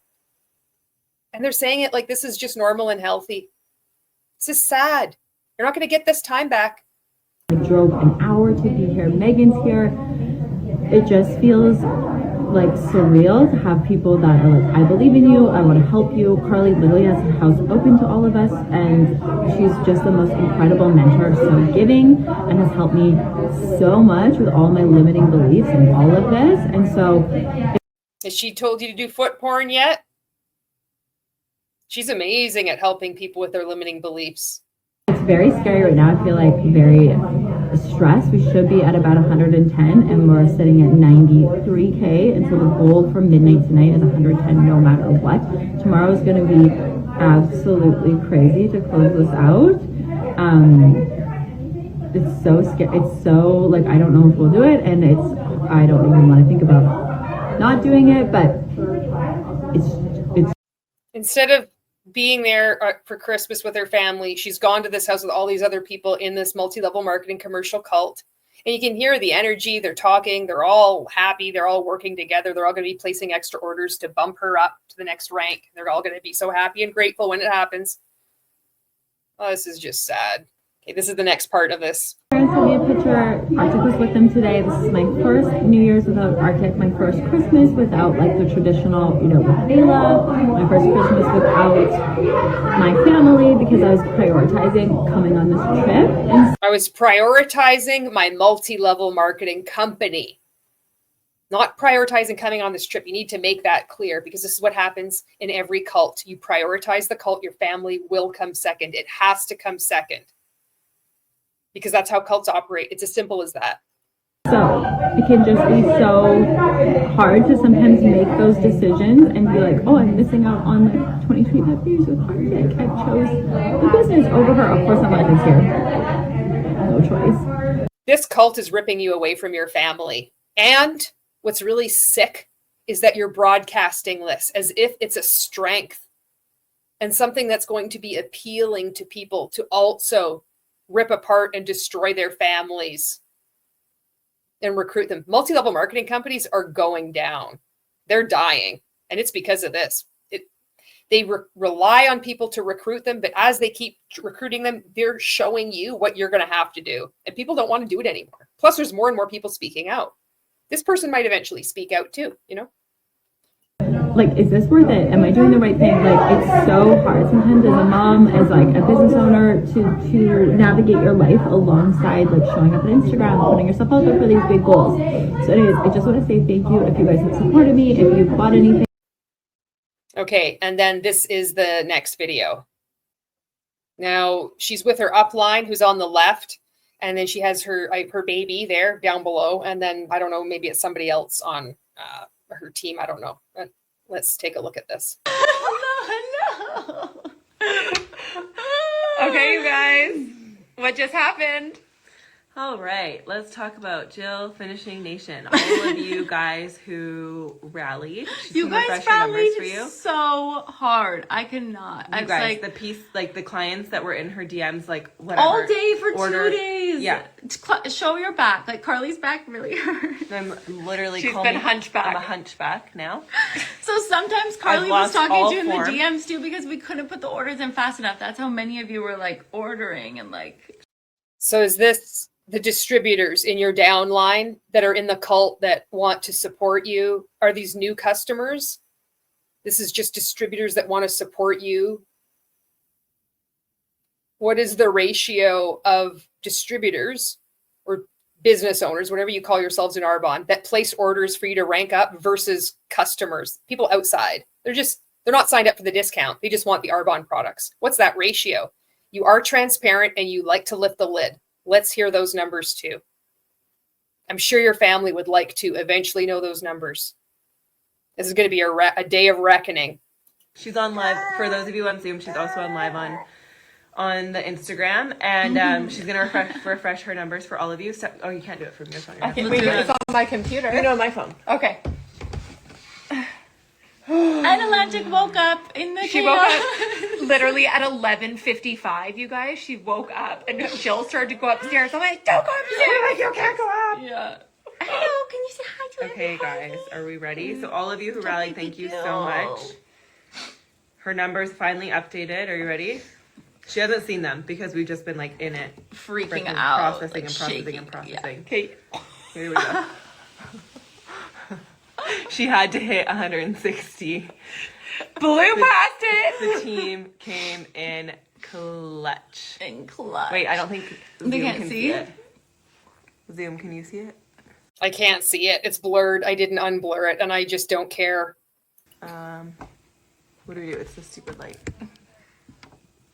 And they're saying it like this is just normal and healthy. This is sad. You're not going to get this time back. I drove an hour to be here. Megan's here. It just feels like surreal to have people that are like, I believe in you, I want to help you. Carly literally has her house open to all of us, and she's just the most incredible mentor, so giving, and has helped me so much with all my limiting beliefs and all of this. And so, has she told you to do foot porn yet? She's amazing at helping people with their limiting beliefs. It's very scary right now. I feel like very stressed. We should be at about 110 and we're sitting at 93K. And so the goal for midnight tonight is 110 no matter what. Tomorrow is going to be absolutely crazy to close this out. It's so scary. It's so like, I don't know if we'll do it. And I don't even want to think about not doing it, but it's instead of being there for Christmas with her family, she's gone to this house with all these other people in this multi-level marketing commercial cult. And you can hear the energy. They're talking. They're all happy. They're all working together. They're all going to be placing extra orders to bump her up to the next rank. They're all going to be so happy and grateful when it happens. Oh, this is just sad. Okay, this is the next part of this. Sent me a picture. Arctic was with them today. This is my first New Year's without Arctic, my first Christmas without like the traditional, with Ayla, my first Christmas without my family because I was prioritizing coming on this trip. And I was prioritizing my multi-level marketing company, not prioritizing coming on this trip. You need to make that clear because this is what happens in every cult. You prioritize the cult, your family will come second. It has to come second. Because that's how cults operate. It's as simple as that. So it can just be so hard to sometimes make those decisions and be like, oh, I'm missing out on like 25 years with Arctic. I chose the business over her. Of course, I'm glad it's here. No choice. This cult is ripping you away from your family. And what's really sick is that you're broadcasting this as if it's a strength and something that's going to be appealing to people to also rip apart and destroy their families and recruit them. Multi-level marketing companies are going down. They're dying. And it's because of this. They rely on people to recruit them, but as they keep recruiting them, they're showing you what you're going to have to do. And people don't want to do it anymore. Plus, there's more and more people speaking out. This person might eventually speak out too, Like, is this worth it? Am I doing the right thing? Like, it's so hard sometimes as a mom, as like a business owner to navigate your life alongside like showing up on Instagram, putting yourself out there for these big goals. So anyways, I just want to say thank you if you guys have supported me, if you've bought anything. Okay, and then this is the next video. Now, she's with her upline who's on the left, and then she has her baby there down below, and then, I don't know, maybe it's somebody else on her team, I don't know. Let's take a look at this. No. Okay, you guys, what just happened? All right, let's talk about Jill finishing Nation. All of you guys who rallied. You guys rallied so hard. I cannot. You guys, the piece, like the clients that were in her DMs, like whatever. All day for 2 days. Yeah. Show your back. Like Carly's back really hurts. I'm literally She's been hunchback. I'm a hunchback now. So sometimes Carly was talking to you in form. the DMs too because we couldn't put the orders in fast enough. That's how many of you were like ordering and like. So is this the distributors in your downline that are in the cult that want to support you? Are these new customers? This is just distributors that want to support you. What is the ratio of distributors or business owners, whatever you call yourselves in ARBONNE, that place orders for you to rank up versus customers, people outside? They're not signed up for the discount. They just want the ARBONNE products. What's that ratio? You are transparent and you like to lift the lid. Let's hear those numbers too. I'm sure your family would like to eventually know those numbers. This is going to be a day of reckoning. She's on live. For those of you on Zoom, she's also on live on the Instagram, and she's going to refresh her numbers for all of you. So, you can't do it from your phone. I can do it on my computer. You know, on my phone. Okay. And Atlantic woke up in the She woke up literally at 11:55, you guys. She woke up and Jill started to go upstairs. I'm like, don't go upstairs. Like, you can't go up. Yeah. Hello, can you say hi to Okay, guys, are we ready? So all of you who rallied, thank you so much. Her number's finally updated. Are you ready? She hasn't seen them because we've just been like in it. Freaking out. Processing like and processing shaking. and processing. Yeah. Okay. Here we go. She had to hit 160. Blew past it. The team came in clutch. And clutch. Wait, I don't think Zoom They can't can see? it. Zoom, can you see it? I can't see it. It's blurred. I didn't unblur it, and I just don't care. What do we do? It's the stupid light.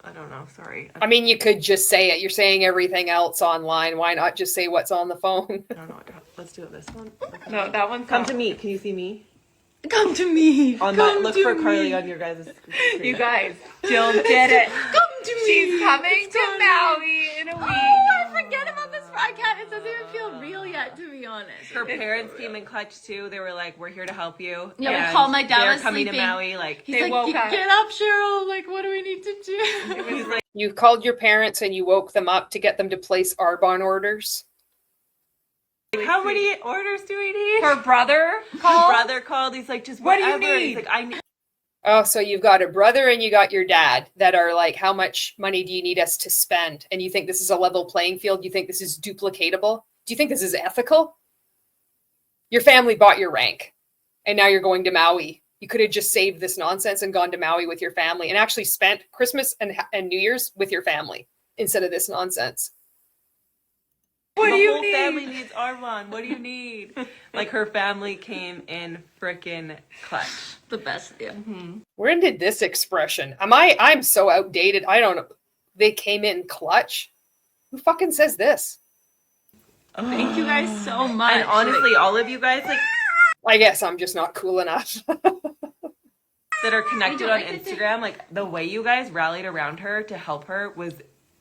I don't know. Sorry. I mean, you could just say it. You're saying everything else online. Why not just say what's on the phone? I don't know. Let's do it this one. Okay. No, that one's Come not. to me. Can you see me? Come to me. On that, look for Carly on your guys' screen. You guys, Jill did it. Come to me. She's coming to Maui in a week. Oh, I forget about this. I can't. It doesn't even feel real yet, to be honest. Her parents came in clutch too. They were like, "We're here to help you." Yeah, we And called my dad They're was coming sleeping. to Maui. Like, He's They like, woke up. get up, Cheryl. Like, what do we need to do? he's like, You called your parents and you woke them up to get them to place ARBONNE orders. "How many orders do we need?" Her brother His called. brother called. He's like, "Just What do you whatever." He's need? like, "I need." Oh, so you've got a brother and you got your dad that are like, how much money do you need us to spend? And you think this is a level playing field? You think this is duplicatable? Do you think this is ethical? Your family bought your rank and now you're going to Maui. You could have just saved this nonsense and gone to Maui with your family and actually spent Christmas and New Year's with your family instead of this nonsense. What do The you whole need? family needs Arbonne. What do you need? Like, her family came in frickin' clutch. The best. Yeah. When did this expression? I'm so outdated. I don't know. They came in clutch. Who fucking says this? Thank you guys so much. And honestly, all of you guys like I guess I'm just not cool enough. that are connected I on know, I could say- Instagram, like the way you guys rallied around her to help her was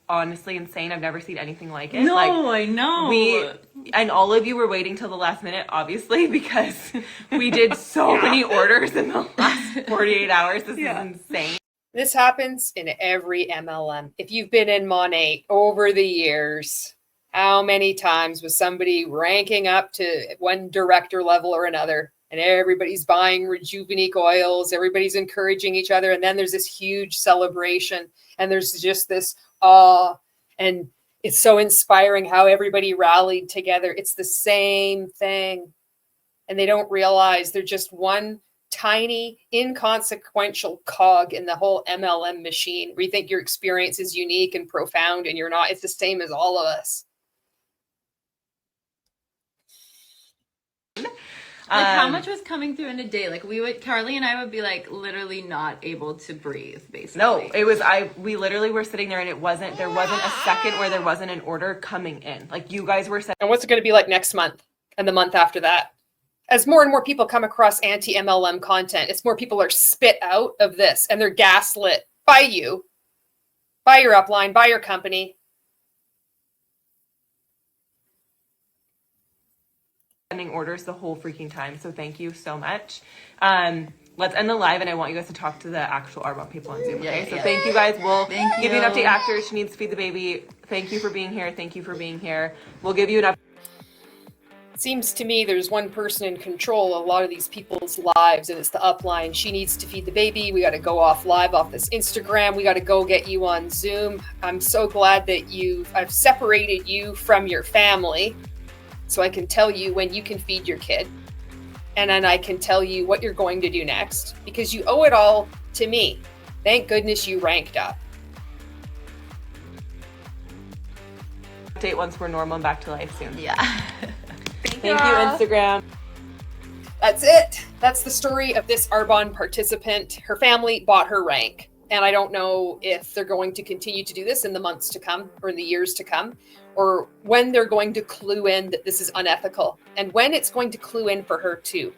honestly insane. I've never seen anything like it. No, Like, I know. and all of you were waiting till the last minute, obviously, because we did so many orders in the last 48 hours. This is insane. This happens in every MLM. If you've been in Monet over the years, how many times was somebody ranking up to one director level or another, and everybody's buying Rejuvenate oils, everybody's encouraging each other, and then there's this huge celebration, and there's just this awe, and it's so inspiring how everybody rallied together. It's the same thing, and they don't realize they're just one tiny, inconsequential cog in the whole MLM machine where you think your experience is unique and profound, and you're not. It's the same as all of us. Like, how much was coming through in a day? Like, Carly and I would be like literally not able to breathe, basically. No, it was, we literally were sitting there and there wasn't a second where there wasn't an order coming in. Like, you guys were And what's it going to be like next month and the month after that? As more and more people come across anti-MLM content, it's more people are spit out of this and they're gaslit by you, by your upline, by your company. sending orders the whole freaking time. So thank you so much. Let's end the live and I want you guys to talk to the actual Arbonne people on Zoom. Okay. So thank you guys. We'll give you an update after. She needs to feed the baby. Thank you for being here. Thank you for being here. We'll give you an update. Seems to me there's one person in control of a lot of these people's lives, and it's the upline. She needs to feed the baby. We got to go off live off this Instagram. We got to go get you on Zoom. I'm so glad that I've separated you from your family so I can tell you when you can feed your kid. And then I can tell you what you're going to do next, because you owe it all to me. Thank goodness you ranked up. Update once we're normal and back to life soon. Yeah. Thank you, Instagram. That's it. That's the story of this Arbonne participant. Her family bought her rank. And I don't know if they're going to continue to do this in the months to come or in the years to come, or when they're going to clue in that this is unethical, and when it's going to clue in for her too.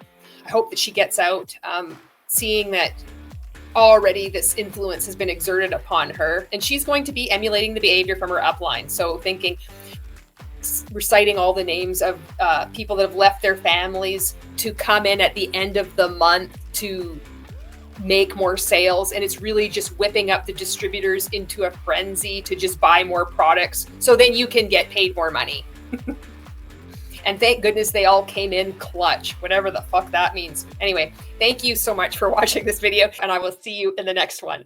I hope that she gets out, seeing that already this influence has been exerted upon her, and she's going to be emulating the behavior from her upline. So reciting all the names of people that have left their families to come in at the end of the month to make more sales, and it's really just whipping up the distributors into a frenzy to just buy more products so then you can get paid more money. And thank goodness they all came in clutch, whatever the fuck that means. Anyway, thank you so much for watching this video, and I will see you in the next one.